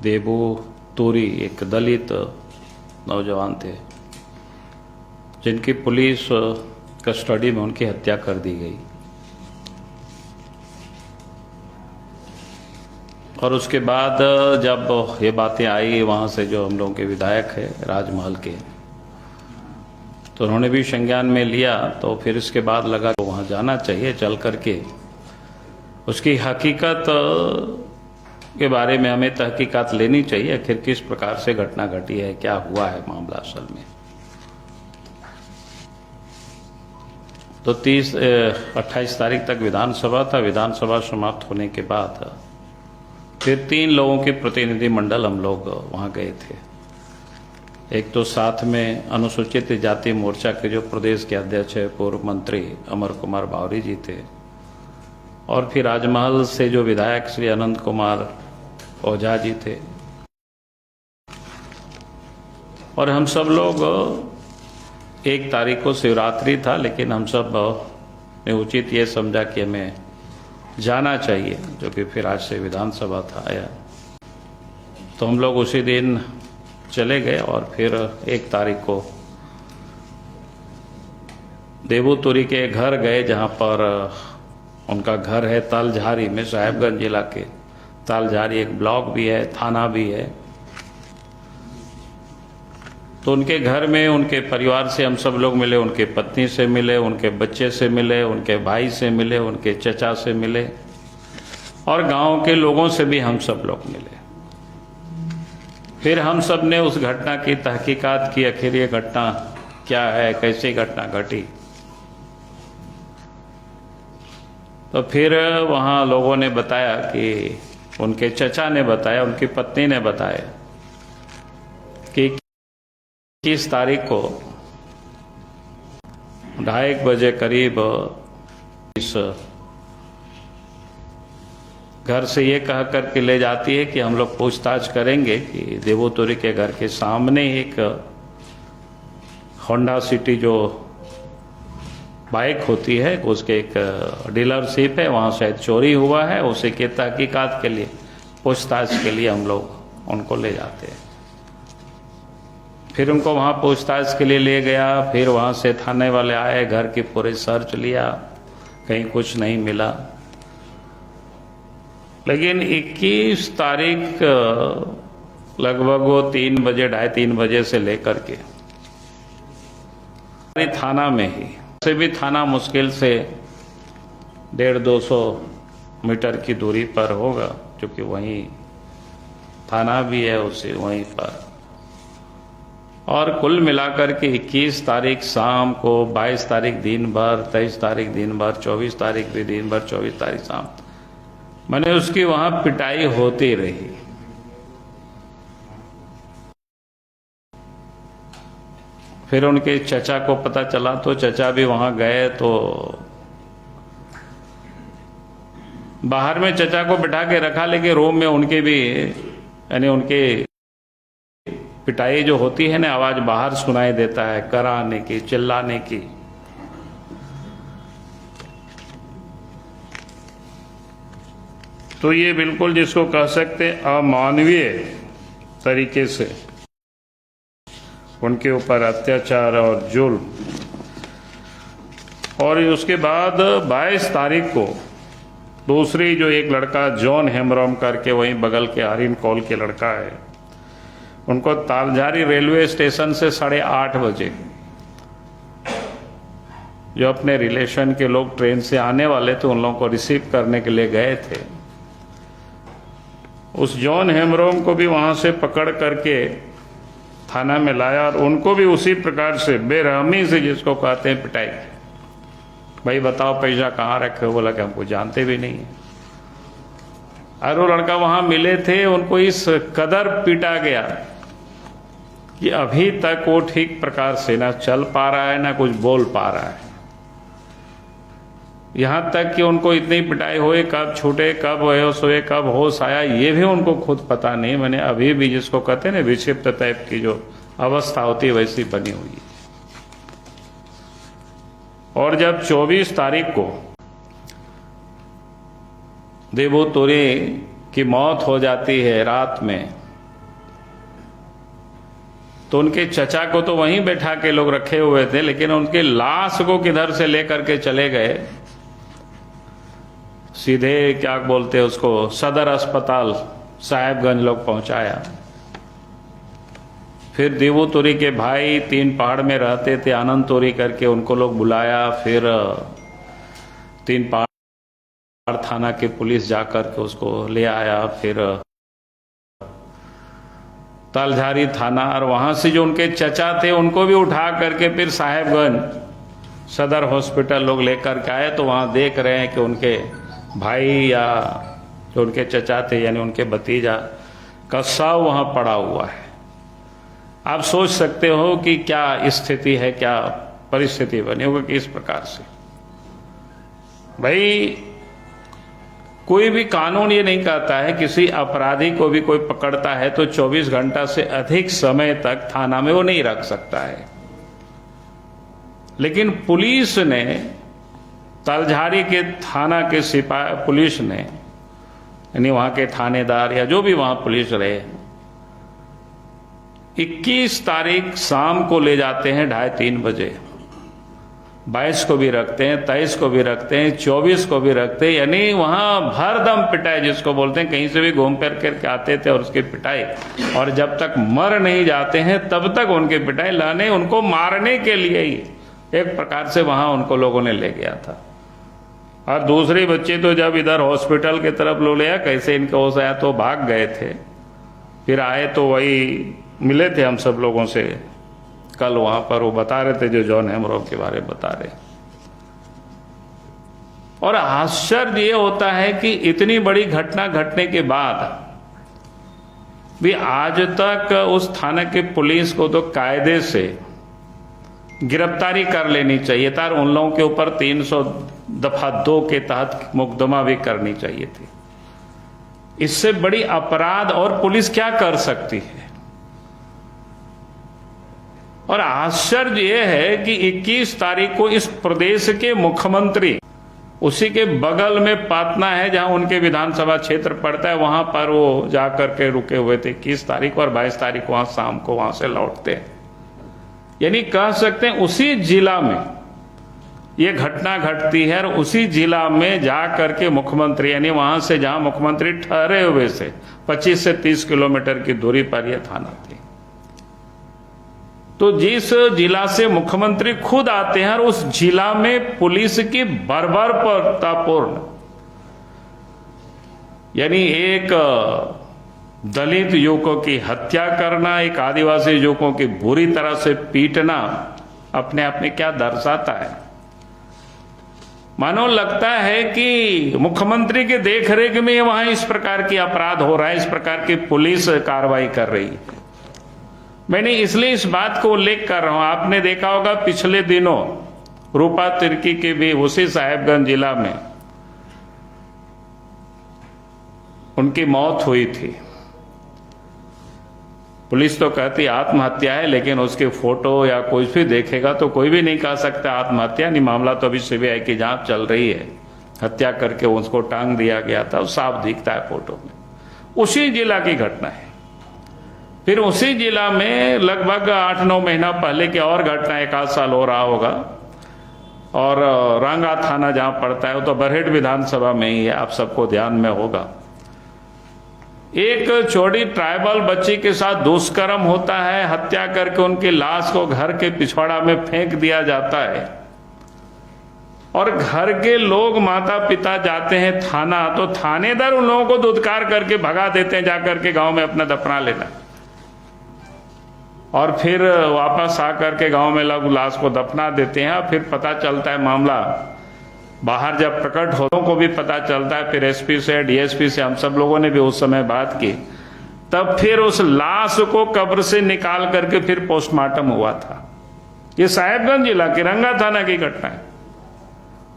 देबू तूरी एक दलित नौजवान थे जिनकी पुलिस कस्टडी में उनकी हत्या कर दी गई। और उसके बाद जब ये बातें आई वहाँ से जो हम लोगों के विधायक है राजमहल के, तो उन्होंने भी संज्ञान में लिया। तो फिर इसके बाद लगा कि वहाँ जाना चाहिए, चल करके उसकी हकीकत के बारे में हमें तहकीकात लेनी चाहिए। आखिर किस प्रकार से घटना घटी है, क्या हुआ है मामला असल में। तो 28 तारीख तक विधानसभा था। विधानसभा समाप्त होने के बाद फिर 3 लोगों के प्रतिनिधि मंडल हम लोग वहाँ गए थे। एक तो साथ में अनुसूचित जाति मोर्चा के जो प्रदेश के अध्यक्ष है पूर्व मंत्री अमर कुमार बावरी जी थे, और फिर राजमहल से जो विधायक श्री अनंत कुमार ओझा जी थे। और हम सब लोग 1 तारीख को शिवरात्रि था, लेकिन हम सब ने उचित ये समझा कि हमें जाना चाहिए, जो कि फिर आज से विधानसभा था आया। तो हम लोग उसी दिन चले गए और फिर 1 तारीख को देबू तूरी के घर गए, जहाँ पर उनका घर है तालझारी में, साहेबगंज जिला के तालझारी एक ब्लॉक भी है, थाना भी है। तो उनके घर में उनके परिवार से हम सब लोग मिले, उनके पत्नी से मिले, उनके बच्चे से मिले, उनके भाई से मिले, उनके चचा से मिले, और गांव के लोगों से भी हम सब लोग मिले। फिर हम सब ने उस घटना की तहकीकात की, आखिर ये घटना क्या है, कैसी घटना घटी। तो फिर वहाँ लोगों ने बताया कि उनके चचा ने बताया, उनकी पत्नी ने बताया कि 21 तारीख को 2:30 बजे करीब इस घर से ये कह करके ले जाती है कि हम लोग पूछताछ करेंगे कि देबू तूरी के घर के सामने एक होंडा सिटी जो बाइक होती है, उसके एक डीलरशिप है, वहाँ शायद चोरी हुआ है। उसी के तहकीकात के लिए, पूछताछ के लिए हम लोग उनको ले जाते हैं। फिर उनको वहाँ पूछताछ के लिए ले गया। फिर वहाँ से थाने वाले आए, घर की पूरी सर्च लिया, कहीं कुछ नहीं मिला। लेकिन 21 तारीख लगभग वो 3 बजे, 2:30-3 बजे से लेकर के थाना में ही से भी थाना मुश्किल से 150-200 मीटर की दूरी पर होगा, क्योंकि वहीं थाना भी है उसे वहीं पर। और कुल मिलाकर के 21 तारीख शाम को, 22 तारीख दिन भर, 23 तारीख दिन भर, 24 तारीख भी दिन भर, 24 तारीख शाम, मैंने उसकी वहां पिटाई होती रही। फिर उनके चचा को पता चला, तो चचा भी वहां गए। तो बाहर में चचा को बिठा के रखा, लेकिन रूम में उनके भी, यानी उनके पिटाई जो होती है ना, आवाज बाहर सुनाई देता है, कराने की, चिल्लाने की। तो ये बिल्कुल जिसको कह सकते हैं अमानवीय तरीके से उनके ऊपर अत्याचार और जुल्म। और उसके बाद 22 तारीख को दूसरी जो एक लड़का जॉन हेमब्रॉम करके, वहीं बगल के आर्यन कॉल के लड़का है, उनको तालझारी रेलवे स्टेशन से 8:30 बजे जो अपने रिलेशन के लोग ट्रेन से आने वाले थे, उन लोगों को रिसीव करने के लिए गए थे। उस जॉन हेमब्रॉम को भी वहां से पकड़ करके थाना में लाया, और उनको भी उसी प्रकार से बेरहमी से, जिसको कहते हैं, पिटाई। भाई बताओ पैसा कहाँ रखे हो? बोला कि हमको जानते भी नहीं है। और वो लड़का वहां मिले थे, उनको इस कदर पीटा गया कि अभी तक वो ठीक प्रकार से ना चल पा रहा है, ना कुछ बोल पा रहा है। यहां तक कि उनको इतनी पिटाई हुई, कब छूटे, कब बेहोश हुए, कब होश आया, ये भी उनको खुद पता नहीं। मैंने अभी भी, जिसको कहते हैं ना, विक्षिप्त टाइप की जो अवस्था होती है, वैसी बनी हुई है। और जब 24 तारीख को देबू तूरी की मौत हो जाती है रात में, तो उनके चचा को तो वहीं बैठा के लोग रखे हुए थे, लेकिन उनके लाश को किधर से लेकर के चले गए, सीधे क्या बोलते हैं उसको, सदर अस्पताल साहेबगंज लोग पहुंचाया। फिर देवू तोरी के भाई 3 पहाड़ में रहते थे, आनंद तोरी करके, उनको लोग बुलाया। फिर 3 पहाड़ थाना के पुलिस जाकर के उसको ले आया। फिर तलझारी थाना, और वहां से जो उनके चचा थे उनको भी उठा करके फिर साहेबगंज सदर हॉस्पिटल लोग लेकर के आए। तो वहां देख रहे हैं कि उनके भाई या जो उनके चचा थे यानी उनके भतीजा का शव वहां पड़ा हुआ है। आप सोच सकते हो कि क्या स्थिति है, क्या परिस्थिति बनी होगी कि इस प्रकार से। भाई कोई भी कानून ये नहीं कहता है, किसी अपराधी को भी कोई पकड़ता है तो 24 घंटा से अधिक समय तक थाना में वो नहीं रख सकता है। लेकिन पुलिस ने, तलझारी के थाना के सिपाही पुलिस ने, यानी वहां के थानेदार या जो भी वहां पुलिस रहे, 21 तारीख शाम को ले जाते हैं 2:30-3 बजे, 22 को भी रखते हैं, 23 को भी रखते हैं, 24 को भी रखते हैं, यानी वहां भरदम पिटाई जिसको बोलते हैं, कहीं से भी घूम फिर करके आते थे और उसकी पिटाई, और जब तक मर नहीं जाते हैं तब तक उनकी पिटाई, लाने उनको मारने के लिए ही एक प्रकार से वहां उनको लोगों ने ले गया था। और दूसरे बच्चे तो जब इधर हॉस्पिटल की तरफ लो लिया, कैसे इनका होश आया तो भाग गए थे। फिर आए तो वही मिले थे हम सब लोगों से कल वहां पर, वो बता रहे थे जो जॉन हेमरॉ के बारे में बता रहे। और आश्चर्य ये होता है कि इतनी बड़ी घटना घटने के बाद भी आज तक उस थाने के पुलिस को तो कायदे से गिरफ्तारी कर लेनी चाहिए था, उन लोगों के ऊपर 300(2) के तहत मुकदमा भी करनी चाहिए थी। इससे बड़ी अपराध और पुलिस क्या कर सकती है। और आश्चर्य यह है कि 21 तारीख को इस प्रदेश के मुख्यमंत्री, उसी के बगल में पाटना है जहां उनके विधानसभा क्षेत्र पड़ता है, वहां पर वो जाकर के रुके हुए थे 21 तारीख, और 22 तारीख को वहां शाम को वहां से लौटते हैं। यानी कह सकते हैं उसी जिला में ये घटना घटती है, और उसी जिला में जा करके मुख्यमंत्री, यानी वहां से जहां मुख्यमंत्री ठहरे हुए से 25 से 30 किलोमीटर की दूरी पर यह थाना थी। तो जिस जिला से मुख्यमंत्री खुद आते हैं और उस जिला में पुलिस की बर्बरतापूर्ण, यानी एक दलित युवकों की हत्या करना, एक आदिवासी युवकों की बुरी तरह से पीटना, अपने आप में क्या दर्शाता है। मानो लगता है कि मुख्यमंत्री के देखरेख में वहां इस प्रकार की अपराध हो रहा है, इस प्रकार की पुलिस कार्रवाई कर रही है। मैंने इसलिए इस बात को उल्लेख कर रहा हूं, आपने देखा होगा पिछले दिनों रूपा तिर्की के भी उसी साहेबगंज जिला में उनकी मौत हुई थी। पुलिस तो कहती आत्महत्या है, लेकिन उसके फोटो या कुछ भी देखेगा तो कोई भी नहीं कह सकता आत्महत्या नहीं। मामला तो अभी सीबीआई की जांच चल रही है, हत्या करके उसको टांग दिया गया था, साफ दिखता है फोटो में। उसी जिला की घटना है। फिर उसी जिला में लगभग 8-9 महीना पहले की और घटना, 1 साल हो रहा होगा, और रांगा थाना जहां पड़ता है वो तो बरहेट विधानसभा में ही है, आप सबको ध्यान में होगा। एक छोटी ट्राइबल बच्ची के साथ दुष्कर्म होता है, हत्या करके उनकी लाश को घर के पिछवाड़ा में फेंक दिया जाता है, और घर के लोग, माता पिता जाते हैं थाना, तो थानेदार उन लोगों को दुत्कार करके भगा देते हैं, जाकर के गांव में अपना दफना लेना, और फिर वापस आकर के गांव में लोग लाश को दफना देते हैं। फिर पता चलता है मामला बाहर जब प्रकट होने को भी पता चलता है, फिर एसपी से, डीएसपी से हम सब लोगों ने भी उस समय बात की, तब फिर उस लाश को कब्र से निकाल करके फिर पोस्टमार्टम हुआ था। ये साहेबगंज जिला की रंगा थाना की घटना है।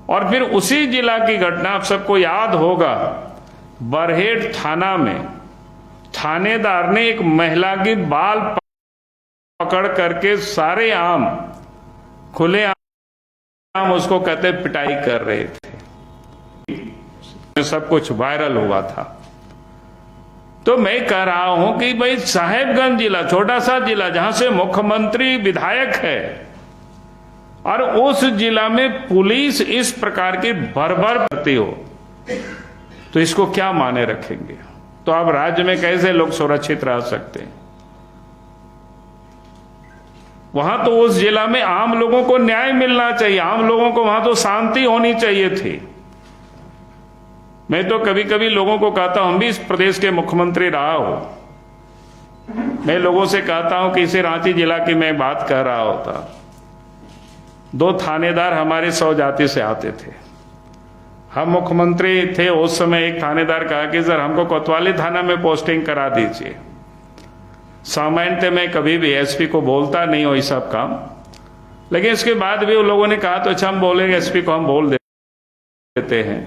और फिर उसी जिला की घटना आप सबको याद होगा, बरहेट थाना में थानेदार ने एक महिला की बाल पकड़ करके सारे आम, खुले आम उसको कहते पिटाई कर रहे थे। सब कुछ वायरल हुआ था। तो मैं कह रहा हूं कि भाई साहेबगंज जिला, छोटा सा जिला जहां से मुख्यमंत्री विधायक है, और उस जिला में पुलिस इस प्रकार की बर्बर करती हो, तो इसको क्या माने रखेंगे? तो अब राज्य में कैसे लोग सुरक्षित रह सकते हैं? वहां तो उस जिला में आम लोगों को न्याय मिलना चाहिए, आम लोगों को वहां तो शांति होनी चाहिए थी। मैं तो कभी कभी लोगों को कहता हूं, हम भी इस प्रदेश के मुख्यमंत्री रहा हो, मैं लोगों से कहता हूं कि इसे रांची जिला की मैं बात कर रहा होता, 2 थानेदार हमारे 100 जाति से आते थे, हम मुख्यमंत्री थे उस समय। एक थानेदार कहा कि सर हमको कोतवाली थाना में पोस्टिंग करा दीजिए। सामान्यतः मैं कभी भी एसपी को बोलता नहीं हो ये सब काम, लेकिन इसके बाद भी उन लोगों ने कहा तो अच्छा हम बोलेंगे, एसपी को हम बोल देते हैं।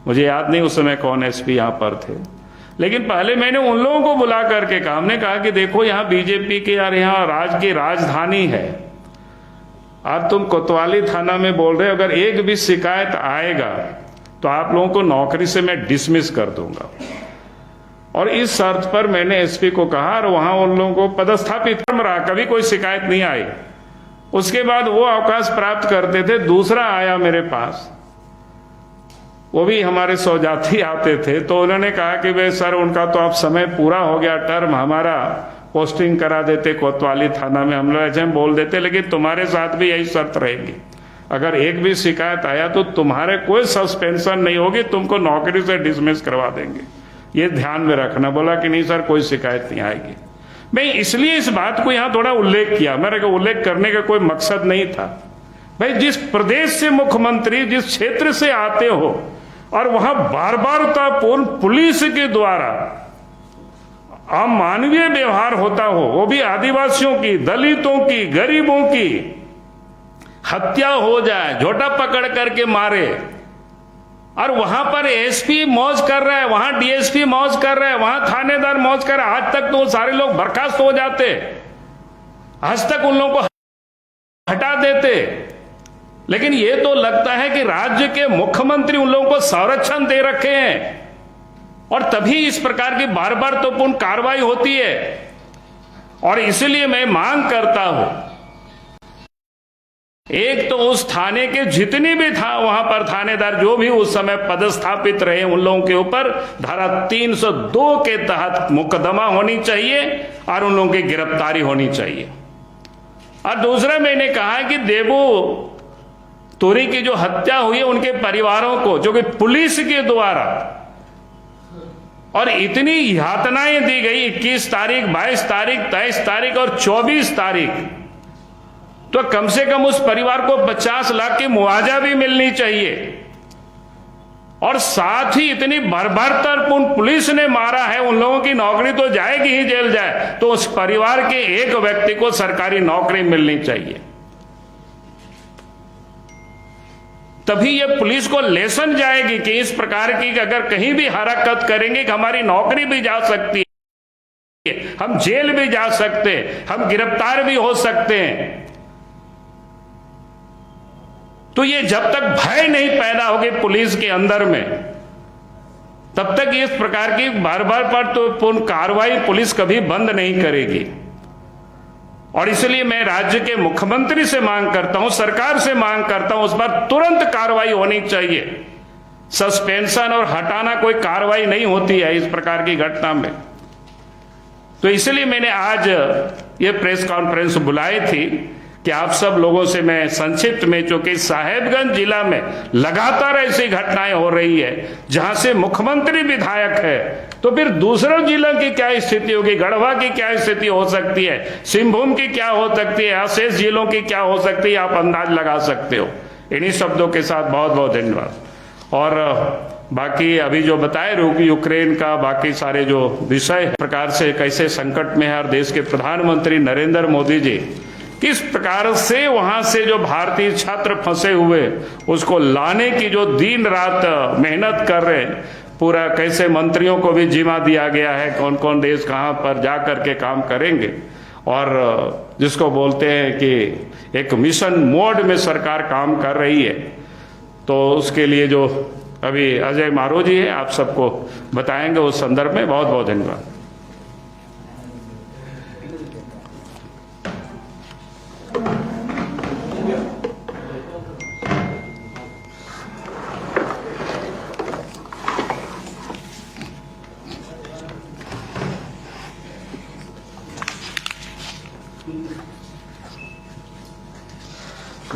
मुझे याद नहीं उस समय कौन एसपी यहां पर थे, लेकिन पहले मैंने उन लोगों को बुला करके कहा, हमने कहा कि देखो यहां बीजेपी की और यहां राज्य की राजधानी है, अब तुम कोतवाली थाना में बोल रहे हो, अगर एक भी शिकायत आएगा तो आप लोगों को नौकरी से मैं डिसमिस कर दूंगा। और इस शर्त पर मैंने एसपी को कहा और वहां उन लोगों को पदस्थापित रहा, कभी कोई शिकायत नहीं आई। उसके बाद वो अवकाश प्राप्त करते थे, दूसरा आया मेरे पास, वो भी हमारे 100 जाति आते थे, तो उन्होंने कहा कि वे सर उनका तो अब समय पूरा हो गया, टर्म, हमारा पोस्टिंग करा देते कोतवाली थाना में, हम लोग ऐसे हम बोल देते, लेकिन तुम्हारे साथ भी यही शर्त रहेगी, अगर एक भी शिकायत आया तो तुम्हारे कोई सस्पेंशन नहीं होगी, तुमको नौकरी से डिसमिस करवा देंगे, ये ध्यान में रखना। बोला कि नहीं सर कोई शिकायत नहीं आएगी। मैं इसलिए इस बात को यहां थोड़ा उल्लेख किया, मेरे को उल्लेख करने का कोई मकसद नहीं था। भाई जिस प्रदेश से मुख्यमंत्री, जिस क्षेत्र से आते हो और वहां बारबारतापूर्ण पुलिस के द्वारा अमानवीय व्यवहार होता हो, वो भी आदिवासियों की, दलितों की, गरीबों की हत्या हो जाए, झोटा पकड़ करके मारे, और वहां पर एसपी मौज कर रहा है, वहां डीएसपी मौज कर रहा है, वहां थानेदार मौज कर रहा है, आज तक तो वो सारे लोग बर्खास्त हो जाते, आज तक उन लोगों को हटा देते। लेकिन ये तो लगता है कि राज्य के मुख्यमंत्री उन लोगों को संरक्षण दे रखे हैं, और तभी इस प्रकार की बार बार तो पूर्ण कार्रवाई होती है। और इसलिए मैं मांग करता हूं, एक तो उस थाने के जितने भी था वहां पर थानेदार जो भी उस समय पदस्थापित रहे, उन लोगों के ऊपर धारा 302 के तहत मुकदमा होनी चाहिए और उन लोगों की गिरफ्तारी होनी चाहिए। और दूसरा मैंने कहा कि देबू तोरी की जो हत्या हुई है, उनके परिवारों को, जो कि पुलिस के द्वारा और इतनी यातनाएं दी गई, 21 तारीख, 22 तारीख, 23 तारीख और 24 तारीख, तो कम से कम उस परिवार को 50 लाख की मुआवजा भी मिलनी चाहिए। और साथ ही इतनी बर्बरतापूर्ण पुलिस ने मारा है, उन लोगों की नौकरी तो जाएगी ही, जेल जाए, तो उस परिवार के एक व्यक्ति को सरकारी नौकरी मिलनी चाहिए। तभी ये पुलिस को लेसन जाएगी कि इस प्रकार की अगर कहीं भी हरकत करेंगे कि हमारी नौकरी भी जा सकती है, हम जेल भी जा सकते हैं, हम गिरफ्तार भी हो सकते हैं। तो ये जब तक भय नहीं पैदा होगी पुलिस के अंदर में, तब तक इस प्रकार की बार बार पर तो पूर्ण कार्रवाई पुलिस कभी बंद नहीं करेगी। और इसलिए मैं राज्य के मुख्यमंत्री से मांग करता हूं, सरकार से मांग करता हूं, उस पर तुरंत कार्रवाई होनी चाहिए। सस्पेंशन और हटाना कोई कार्रवाई नहीं होती है इस प्रकार की घटना में। तो इसलिए मैंने आज ये प्रेस कॉन्फ्रेंस बुलाई थी कि आप सब लोगों से मैं संक्षिप्त में, चूंकि साहेबगंज जिला में लगातार ऐसी घटनाएं हो रही है जहां से मुख्यमंत्री विधायक है, तो फिर दूसरे जिला की क्या स्थिति होगी, गढ़वा की क्या स्थिति हो सकती है, सिंहभूम की क्या हो सकती है, शेष जिलों की क्या हो सकती है, आप अंदाज लगा सकते हो। इन्हीं शब्दों के साथ बहुत बहुत धन्यवाद। और बाकी अभी जो बताए यूक्रेन का बाकी सारे जो विषय प्रकार से कैसे संकट में है, और देश के प्रधानमंत्री नरेंद्र मोदी जी किस प्रकार से वहां से जो भारतीय छात्र फंसे हुए उसको लाने की जो दिन रात मेहनत कर रहे हैं, पूरा कैसे मंत्रियों को भी जिम्मा दिया गया है कौन कौन देश कहां पर जा करके काम करेंगे, और जिसको बोलते हैं कि एक मिशन मोड में सरकार काम कर रही है। तो उसके लिए जो अभी अजय मारो जी है, आप सबको बताएंगे उस संदर्भ में। बहुत बहुत धन्यवाद।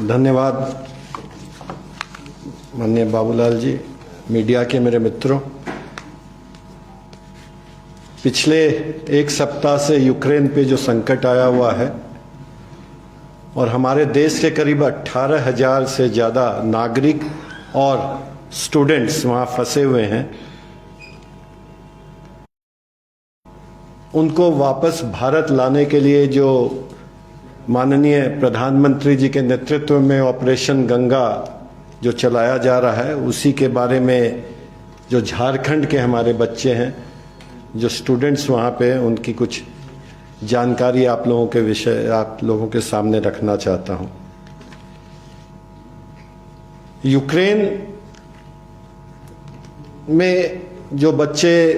धन्यवाद माननीय बाबूलाल जी, मीडिया के मेरे मित्रों। पिछले एक सप्ताह से यूक्रेन पे जो संकट आया हुआ है और हमारे देश के करीब 18,000 से ज़्यादा नागरिक और स्टूडेंट्स वहाँ फंसे हुए हैं, उनको वापस भारत लाने के लिए जो माननीय प्रधानमंत्री जी के नेतृत्व में ऑपरेशन गंगा जो चलाया जा रहा है, उसी के बारे में जो झारखंड के हमारे बच्चे हैं, जो स्टूडेंट्स वहाँ पे, उनकी कुछ जानकारी आप लोगों के सामने रखना चाहता हूँ। यूक्रेन में जो बच्चे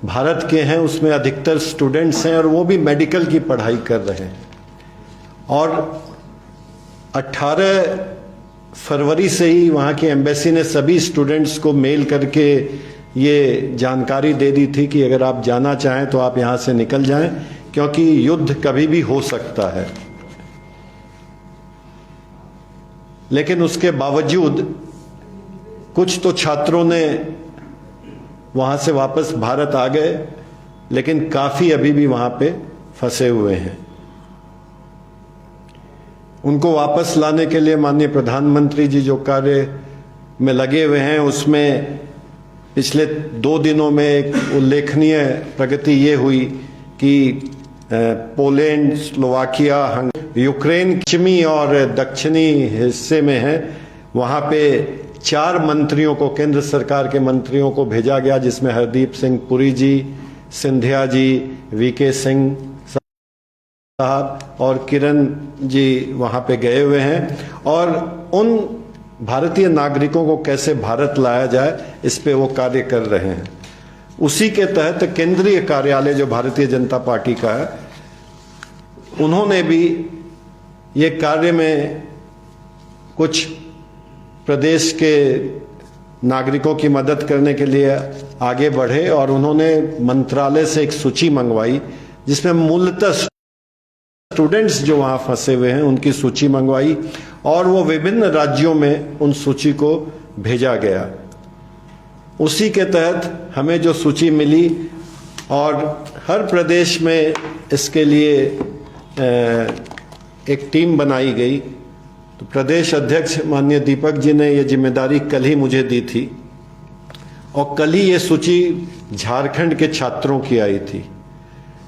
भारत के हैं उसमें अधिकतर स्टूडेंट्स हैं और वो भी मेडिकल की पढ़ाई कर रहे हैं। और 18 फरवरी से ही वहाँ की एम्बेसी ने सभी स्टूडेंट्स को मेल करके ये जानकारी दे दी थी कि अगर आप जाना चाहें तो आप यहाँ से निकल जाएं, क्योंकि युद्ध कभी भी हो सकता है। लेकिन उसके बावजूद कुछ तो छात्रों ने वहाँ से वापस भारत आ गए, लेकिन काफ़ी अभी भी वहाँ पे फंसे हुए हैं। उनको वापस लाने के लिए माननीय प्रधानमंत्री जी जो कार्य में लगे हुए हैं, उसमें पिछले 2 दिनों में एक उल्लेखनीय प्रगति ये हुई कि पोलैंड, स्लोवाकिया, यूक्रेन पश्चिमी और दक्षिणी हिस्से में है, वहाँ पे 4 मंत्रियों को, केंद्र सरकार के मंत्रियों को भेजा गया, जिसमें हरदीप सिंह पुरी जी, सिंधिया जी, वीके सिंह साहब और किरण जी वहाँ पे गए हुए हैं। और उन भारतीय नागरिकों को कैसे भारत लाया जाए, इस पे वो कार्य कर रहे हैं। उसी के तहत केंद्रीय कार्यालय जो भारतीय जनता पार्टी का है, उन्होंने भी ये कार्य में कुछ प्रदेश के नागरिकों की मदद करने के लिए आगे बढ़े और उन्होंने मंत्रालय से एक सूची मंगवाई, जिसमें मूलतः स्टूडेंट्स जो वहाँ फंसे हुए हैं उनकी सूची मंगवाई और वो विभिन्न राज्यों में उन सूची को भेजा गया। उसी के तहत हमें जो सूची मिली और हर प्रदेश में इसके लिए एक टीम बनाई गई, तो प्रदेश अध्यक्ष माननीय दीपक जी ने ये जिम्मेदारी कल ही मुझे दी थी और कल ही ये सूची झारखंड के छात्रों की आई थी।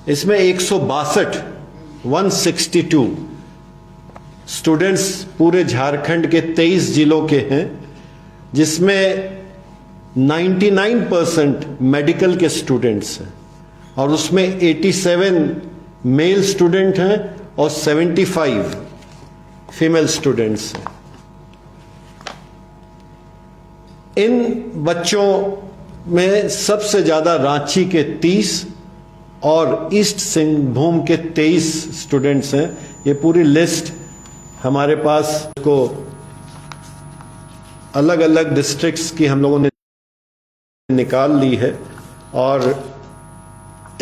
इसमें 162 स्टूडेंट्स पूरे झारखंड के 23 जिलों के हैं, जिसमें 99% मेडिकल के स्टूडेंट्स हैं और उसमें 87 मेल स्टूडेंट हैं और 75 फीमेल स्टूडेंट्स हैं। इन बच्चों में सबसे ज्यादा रांची के 30 और ईस्ट सिंहभूम के 23 स्टूडेंट्स हैं। ये पूरी लिस्ट हमारे पास को अलग अलग डिस्ट्रिक्ट्स की हम लोगों ने निकाल ली है। और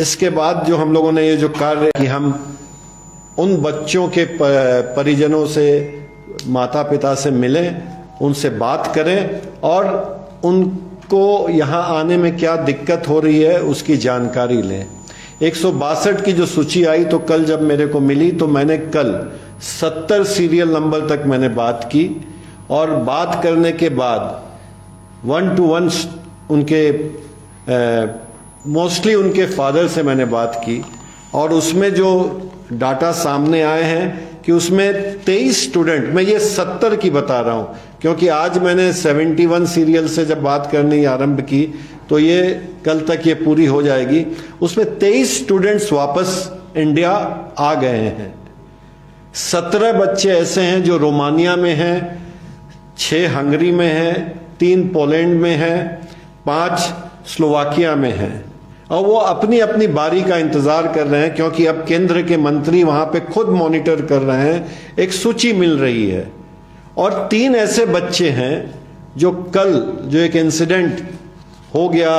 इसके बाद जो हम लोगों ने ये जो कार्य कि हम उन बच्चों के परिजनों से, माता पिता से मिलें, उनसे बात करें और उनको यहाँ आने में क्या दिक्कत हो रही है उसकी जानकारी लें। 162 की जो सूची आई तो कल जब मेरे को मिली तो मैंने कल 70 सीरियल नंबर तक मैंने बात की और बात करने के बाद 1 to 1 उनके मोस्टली उनके फादर से मैंने बात की और उसमें जो डाटा सामने आए हैं कि उसमें 23 स्टूडेंट, मैं ये 70 की बता रहा हूं क्योंकि आज मैंने 71 सीरियल से जब बात करनी आरंभ की तो ये कल तक ये पूरी हो जाएगी। उसमें 23 स्टूडेंट्स वापस इंडिया आ गए हैं। 17 बच्चे ऐसे हैं जो रोमानिया में हैं, 6 हंगरी में हैं, 3 पोलैंड में हैं, 5 स्लोवाकिया में हैं, और वो अपनी अपनी बारी का इंतजार कर रहे हैं, क्योंकि अब केंद्र के मंत्री वहां पे खुद मॉनिटर कर रहे हैं। एक सूची मिल रही है, और 3 ऐसे बच्चे हैं जो कल जो एक इंसिडेंट हो गया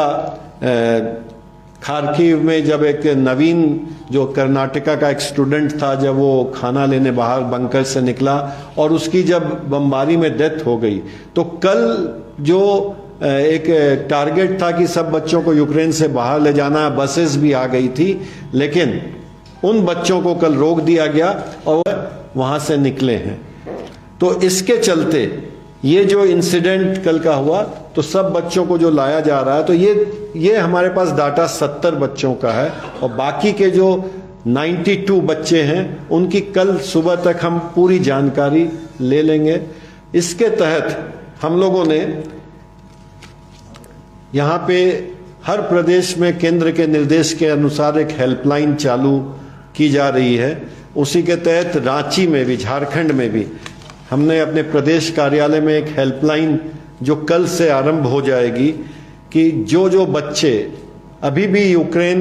खारकीव में, जब एक नवीन जो कर्नाटका का एक स्टूडेंट था, जब वो खाना लेने बाहर बंकर से निकला और उसकी जब बमबारी में डेथ हो गई, तो कल जो एक टारगेट था कि सब बच्चों को यूक्रेन से बाहर ले जाना, बसेस भी आ गई थी, लेकिन उन बच्चों को कल रोक दिया गया और वहां से निकले हैं। तो इसके चलते ये जो इंसिडेंट कल का हुआ, तो सब बच्चों को जो लाया जा रहा है, तो ये हमारे पास डाटा 70 बच्चों का है, और बाकी के जो 92 बच्चे हैं उनकी कल सुबह तक हम पूरी जानकारी ले लेंगे। इसके तहत हम लोगों ने यहाँ पे हर प्रदेश में केंद्र के निर्देश के अनुसार एक हेल्पलाइन चालू की जा रही है। उसी के तहत रांची में भी, झारखंड में भी हमने अपने प्रदेश कार्यालय में एक हेल्पलाइन जो कल से आरंभ हो जाएगी, कि जो जो बच्चे अभी भी यूक्रेन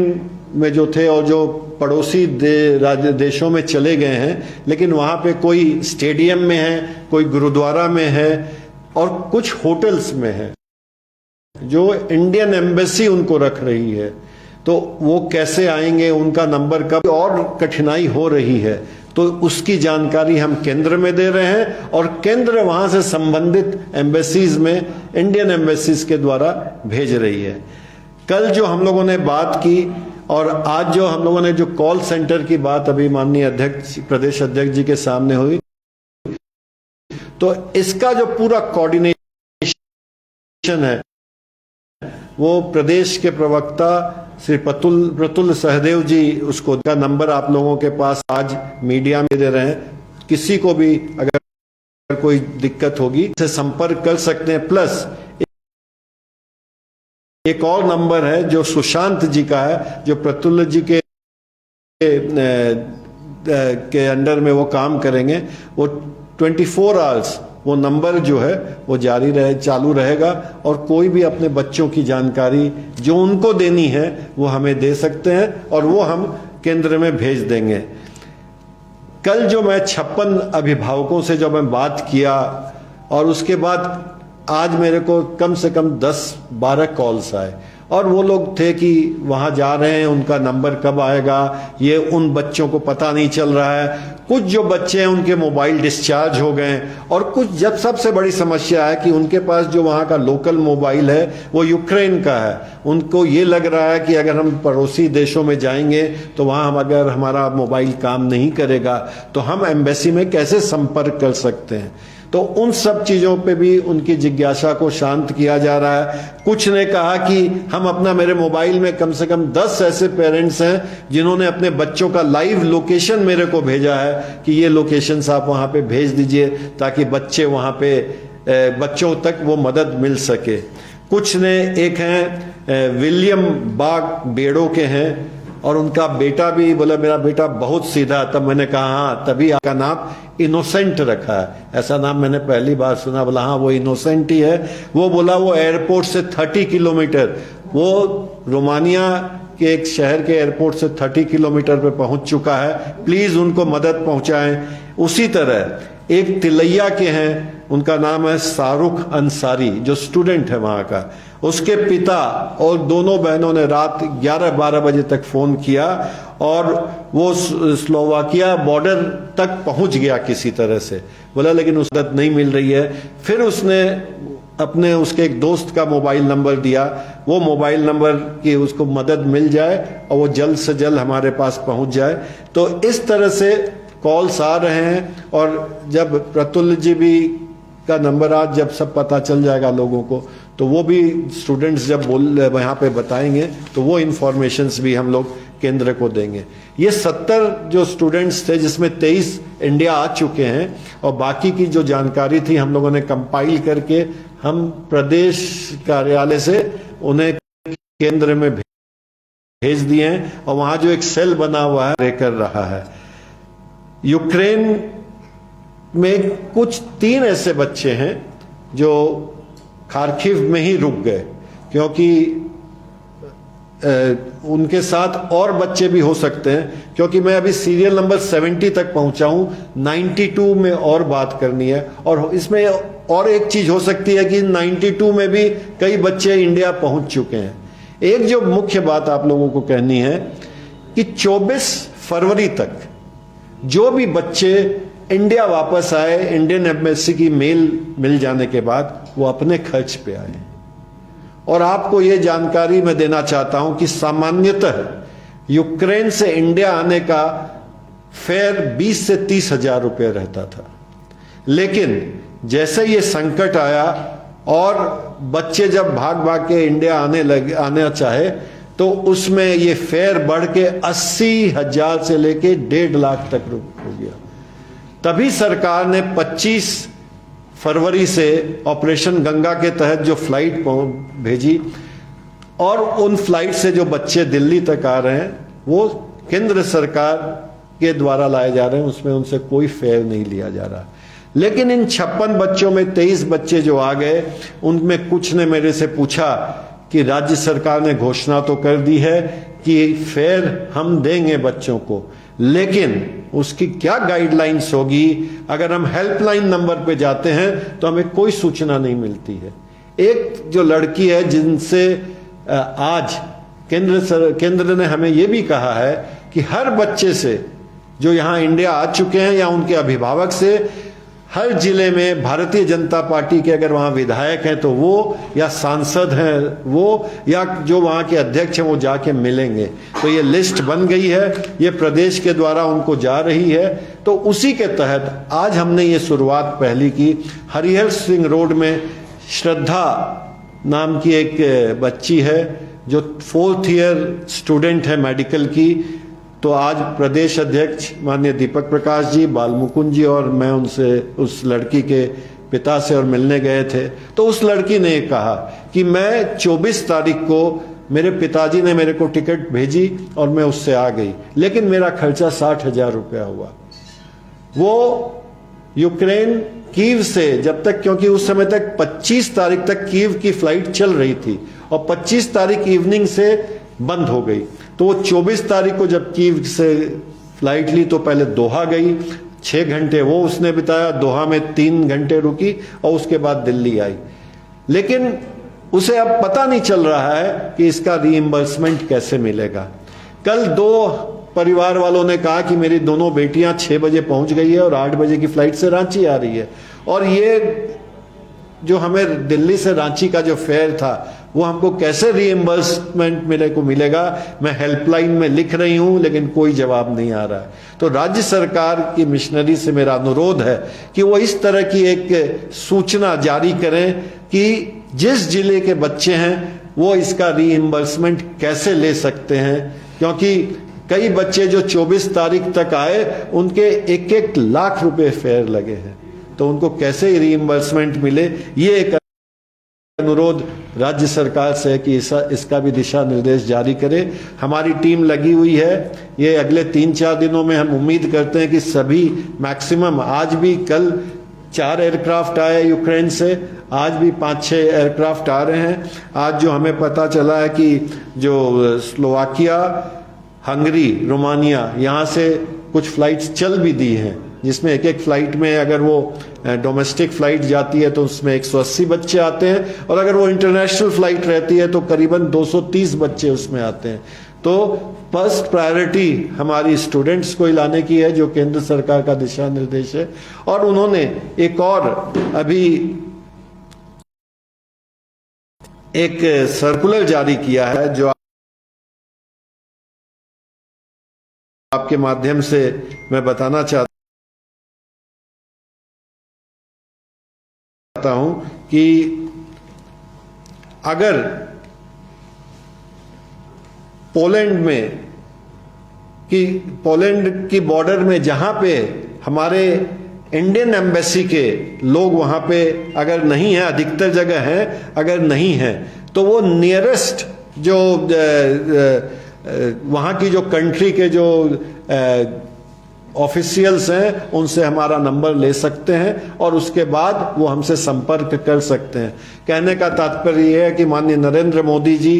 में जो थे और जो पड़ोसी देशों में चले गए हैं, लेकिन वहाँ पे कोई स्टेडियम में है, कोई गुरुद्वारा में है, और कुछ होटल्स में है, जो इंडियन एम्बेसी उनको रख रही है, तो वो कैसे आएंगे, उनका नंबर कब, और कठिनाई हो रही है, तो उसकी जानकारी हम केंद्र में दे रहे हैं, और केंद्र वहां से संबंधित एम्बेसीज में इंडियन एम्बेसीज के द्वारा भेज रही है। कल जो हम लोगों ने बात की, और आज जो हम लोगों ने जो कॉल सेंटर की बात अभी माननीय अध्यक्ष, प्रदेश अध्यक्ष जी के सामने हुई, तो इसका जो पूरा कोऑर्डिनेशन है वो प्रदेश के प्रवक्ता श्री प्रतुल सहदेव जी, उसको का नंबर आप लोगों के पास आज मीडिया में दे रहे हैं। किसी को भी अगर कोई दिक्कत होगी से संपर्क कर सकते हैं। प्लस एक और नंबर है जो सुशांत जी का है, जो प्रतुल जी के अंडर में वो काम करेंगे। वो 24 आवर्स वो नंबर जो है वो चालू रहेगा, और कोई भी अपने बच्चों की जानकारी जो उनको देनी है वो हमें दे सकते हैं, और वो हम केंद्र में भेज देंगे। कल जो मैं 56 अभिभावकों से जब मैं बात किया, और उसके बाद आज मेरे को कम से कम 10-12 कॉल्स आए, और वो लोग थे कि वहां जा रहे हैं, उनका नंबर कब आएगा, ये उन बच्चों को पता नहीं चल रहा है। कुछ जो बच्चे हैं उनके मोबाइल डिस्चार्ज हो गए, और कुछ, जब सबसे बड़ी समस्या है कि उनके पास जो वहां का लोकल मोबाइल है वो यूक्रेन का है। उनको ये लग रहा है कि अगर हम पड़ोसी देशों में जाएंगे तो वहां हम, अगर हमारा मोबाइल काम नहीं करेगा तो हम एम्बेसी में कैसे संपर्क कर सकते हैं। तो उन सब चीजों पे भी उनकी जिज्ञासा को शांत किया जा रहा है। कुछ ने कहा कि हम अपना, मेरे मोबाइल में कम से कम 10 ऐसे पेरेंट्स हैं जिन्होंने अपने बच्चों का लाइव लोकेशन मेरे को भेजा है कि ये लोकेशंस आप वहां पे भेज दीजिए, ताकि बच्चे वहां पे, बच्चों तक वो मदद मिल सके। कुछ ने, एक हैं विलियम बाग बेड़ो के हैं, और उनका बेटा भी बोला मेरा बेटा बहुत सीधा। तब मैंने कहा हाँ, तभी आपका नाम इनोसेंट रखा है, ऐसा नाम मैंने पहली बार सुना। बोला हाँ वो इनोसेंट ही है। वो बोला वो एयरपोर्ट से 30 किलोमीटर, वो रोमानिया के एक शहर के एयरपोर्ट से 30 किलोमीटर पे पहुंच चुका है, प्लीज उनको मदद पहुंचाएं। उसी तरह एक तिलैया के हैं, उनका नाम है शाहरुख अंसारी, जो स्टूडेंट है वहां का। उसके पिता और दोनों बहनों ने रात 11-12 बजे तक फोन किया, और वो स्लोवाकिया बॉर्डर तक पहुंच गया किसी तरह से। बोला लेकिन उस मदद नहीं मिल रही है। फिर उसने अपने, उसके एक दोस्त का मोबाइल नंबर दिया, वो मोबाइल नंबर की उसको मदद मिल जाए और वो जल्द से जल्द हमारे पास पहुंच जाए। तो इस तरह से कॉल्स आ रहे हैं, और जब प्रतुल जी भी का नंबर आज जब सब पता चल जाएगा लोगों को, तो वो भी स्टूडेंट्स जब यहाँ पे बताएंगे तो वो इंफॉर्मेशंस भी हम लोग केंद्र को देंगे। ये 70 जो स्टूडेंट्स थे, जिसमें 23 इंडिया आ चुके हैं, और बाकी की जो जानकारी थी हम लोगों ने कंपाइल करके हम प्रदेश कार्यालय से उन्हें केंद्र में भेज दिए हैं, और वहां जो एक सेल बना हुआ है कर रहा है। यूक्रेन में कुछ 3 ऐसे बच्चे हैं जो खार्किव में ही रुक गए, क्योंकि उनके साथ और बच्चे भी हो सकते हैं, क्योंकि मैं अभी सीरियल नंबर 70 तक पहुंचा हूं, 92 में और बात करनी है। और इसमें और एक चीज हो सकती है कि 92 में भी कई बच्चे इंडिया पहुंच चुके हैं। एक जो मुख्य बात आप लोगों को कहनी है कि 24 फरवरी तक जो भी बच्चे इंडिया वापस आए, इंडियन एम्बेसी की मेल मिल जाने के बाद, वो अपने खर्च पे आए। और आपको ये जानकारी मैं देना चाहता हूं कि सामान्यतः यूक्रेन से इंडिया आने का फेयर 20 से 30 हजार रुपये रहता था, लेकिन जैसे ये संकट आया और बच्चे जब भाग भाग के इंडिया आना चाहे, तो उसमें ये फेयर बढ़ के 80,000 से लेके 1.5 लाख तक हो गया। तभी सरकार ने 25 फरवरी से ऑपरेशन गंगा के तहत जो फ्लाइट भेजी, और उन फ्लाइट से जो बच्चे दिल्ली तक आ रहे हैं वो केंद्र सरकार के द्वारा लाए जा रहे हैं, उसमें उनसे कोई फेयर नहीं लिया जा रहा। लेकिन इन 56 बच्चों में 23 बच्चे जो आ गए, उनमें कुछ ने मेरे से पूछा कि राज्य सरकार ने घोषणा तो कर दी है कि फेयर हम देंगे बच्चों को, लेकिन उसकी क्या गाइडलाइंस होगी? अगर हम हेल्पलाइन नंबर पे जाते हैं तो हमें कोई सूचना नहीं मिलती है। एक जो लड़की है जिनसे आज केंद्र ने हमें यह भी कहा है कि हर बच्चे से जो यहां इंडिया आ चुके हैं या उनके अभिभावक से, हर जिले में भारतीय जनता पार्टी के अगर वहां विधायक हैं तो वो, या सांसद हैं वो, या जो वहां के अध्यक्ष हैं वो जाके मिलेंगे। तो ये लिस्ट बन गई है, ये प्रदेश के द्वारा उनको जा रही है। तो उसी के तहत आज हमने ये शुरुआत पहली की। हरिहर सिंह रोड में श्रद्धा नाम की एक बच्ची है जो 4th ईयर स्टूडेंट है मेडिकल की। तो आज प्रदेश अध्यक्ष माननीय दीपक प्रकाश जी, बाल मुकुंद जी और मैं उनसे, उस लड़की के पिता से और मिलने गए थे। तो उस लड़की ने कहा कि मैं 24 तारीख को, मेरे पिताजी ने मेरे को टिकट भेजी और मैं उससे आ गई, लेकिन मेरा खर्चा 60,000 रुपया हुआ। वो यूक्रेन कीव से जब तक, क्योंकि उस समय तक 25 तारीख तक कीव की फ्लाइट चल रही थी और 25 तारीख इवनिंग से बंद हो गई, तो वो 24 तारीख को जब कीव से फ्लाइट ली तो पहले दोहा गई, 6 घंटे वो उसने बिताया, दोहा में 3 घंटे रुकी और उसके बाद दिल्ली आई। लेकिन उसे अब पता नहीं चल रहा है कि इसका रीइंबर्समेंट कैसे मिलेगा। कल 2 परिवार वालों ने कहा कि मेरी दोनों बेटियां 6 बजे पहुंच गई है और 8 बजे की फ्लाइट से रांची आ रही है, और ये जो हमें दिल्ली से रांची का जो फेयर था वो हमको कैसे रीइंबर्समेंट मिलेगा। मैं हेल्पलाइन में लिख रही हूं लेकिन कोई जवाब नहीं आ रहा है। तो राज्य सरकार की मिशनरी से मेरा अनुरोध है कि वो इस तरह की एक सूचना जारी करें कि जिस जिले के बच्चे हैं वो इसका रीइंबर्समेंट कैसे ले सकते हैं, क्योंकि कई बच्चे जो 24 तारीख तक आए उनके 1-1 लाख रुपए फेयर लगे हैं, तो उनको कैसे रीइंबर्समेंट मिले। ये एक अनुरोध राज्य सरकार से है कि इसका भी दिशा निर्देश जारी करे। हमारी टीम लगी हुई है, ये अगले 3-4 दिनों में हम उम्मीद करते हैं कि सभी मैक्सिमम, आज भी कल 4 एयरक्राफ्ट आए यूक्रेन से, आज भी 5-6 एयरक्राफ्ट आ रहे हैं। आज जो हमें पता चला है कि जो स्लोवाकिया, हंगरी, रोमानिया, यहाँ से कुछ फ्लाइट्स चल भी दी हैं, जिसमें एक फ्लाइट में अगर वो डोमेस्टिक फ्लाइट जाती है तो उसमें 180 बच्चे आते हैं, और अगर वो इंटरनेशनल फ्लाइट रहती है तो करीबन 230 बच्चे उसमें आते हैं। तो फर्स्ट प्रायोरिटी हमारी स्टूडेंट्स को लाने की है, जो केंद्र सरकार का दिशा निर्देश है। और उन्होंने एक और अभी एक सर्कुलर जारी किया है, जो आपके माध्यम से मैं बताना चाहता हूं कि अगर पोलैंड की बॉर्डर में जहां पे हमारे इंडियन एम्बेसी के लोग वहां पे अगर नहीं है, अधिकतर जगह है, अगर नहीं है तो वो नियरेस्ट जो वहां की जो कंट्री के जो ऑफिशियल्स हैं उनसे हमारा नंबर ले सकते हैं और उसके बाद वो हमसे संपर्क कर सकते हैं। कहने का तात्पर्य यह है कि माननीय नरेंद्र मोदी जी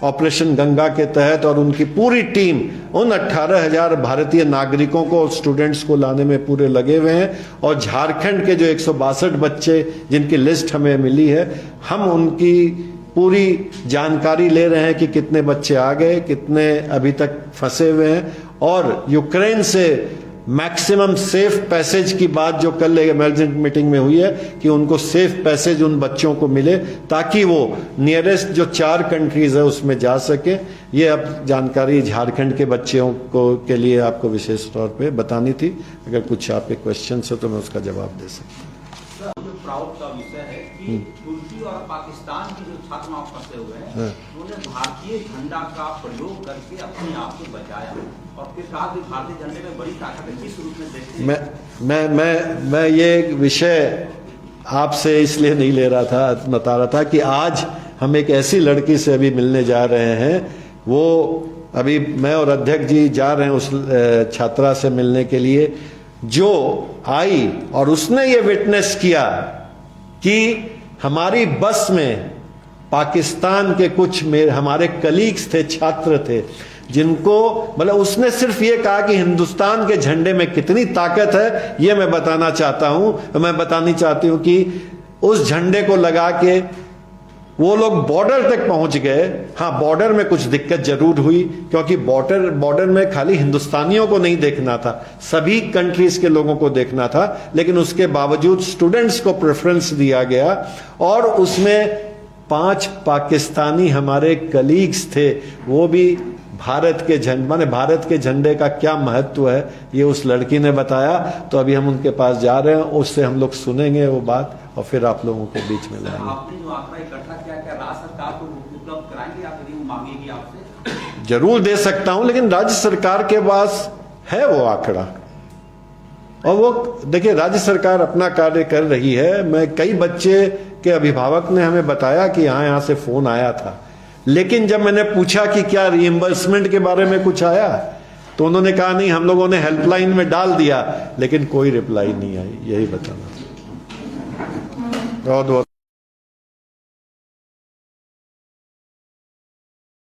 ऑपरेशन गंगा के तहत और उनकी पूरी टीम उन 18,000 भारतीय नागरिकों को और स्टूडेंट्स को लाने में पूरे लगे हुए हैं। और झारखंड के जो 162 बच्चे जिनकी लिस्ट हमें मिली है, हम उनकी पूरी जानकारी ले रहे हैं कि कितने बच्चे आ गए, कितने अभी तक फंसे हुए हैं। और यूक्रेन से मैक्सिमम सेफ पैसेज की बात जो कल इमरजेंट मीटिंग में हुई है कि उनको सेफ पैसेज उन बच्चों को मिले ताकि वो नियरेस्ट जो 4 कंट्रीज है उसमें जा सके। ये अब जानकारी झारखंड के बच्चों को के लिए आपको विशेष तौर पे बतानी थी। अगर कुछ आपके क्वेश्चन है तो मैं उसका जवाब दे सकता हूँ। जो प्राउड का विषय है कि तुर्की और पाकिस्तान के जो छात्र वहां फंसे हुए हैं उन्होंने भारतीय झंडा का प्रयोग करके अपने आप को बचाया और फिर कहा कि भारतीय झंडे में बड़ी ताकत है। किस रूप में देखते हैं? मैं ये विषय आपसे इसलिए नहीं ले रहा था, बता रहा था कि आज हम एक ऐसी लड़की से अभी मिलने जा रहे हैं। वो अभी मैं और अध्यक्ष जी जा रहे हैं उस छात्रा से मिलने के लिए जो आई और उसने ये विटनेस किया कि हमारी बस में पाकिस्तान के कुछ हमारे कलीग्स थे, छात्र थे, जिनको मतलब उसने सिर्फ ये कहा कि हिंदुस्तान के झंडे में कितनी ताकत है ये मैं बताना चाहता हूं। मैं बतानी चाहती हूं कि उस झंडे को लगा के वो लोग बॉर्डर तक पहुंच गए। हाँ, बॉर्डर में कुछ दिक्कत जरूर हुई क्योंकि बॉर्डर में खाली हिंदुस्तानियों को नहीं देखना था, सभी कंट्रीज के लोगों को देखना था। लेकिन उसके बावजूद स्टूडेंट्स को प्रेफरेंस दिया गया और उसमें 5 पाकिस्तानी हमारे कलीग्स थे। वो भी भारत के झंडे, माने भारत के झंडे का क्या महत्व है ये उस लड़की ने बताया। तो अभी हम उनके पास जा रहे हैं, उससे हम लोग सुनेंगे वो बात और फिर आप लोगों को बीच में लाएंगे। आपने जो आंकड़ा इकट्ठा किया, क्या राज्य सरकार को उपलब्ध कराएंगे या फिर वो मांगेगी आपसे? जरूर दे सकता हूं, लेकिन राज्य सरकार के पास है वो आंकड़ा। और वो देखिए, राज्य सरकार अपना कार्य कर रही है। मैं कई बच्चे के अभिभावक ने हमें बताया कि यहाँ से फोन आया था, लेकिन जब मैंने पूछा कि क्या रीइंबर्समेंट के बारे में कुछ आया तो उन्होंने कहा नहीं, हम लोगों ने हेल्पलाइन में डाल दिया लेकिन कोई रिप्लाई नहीं आई। यही बताना। बहुत बहुत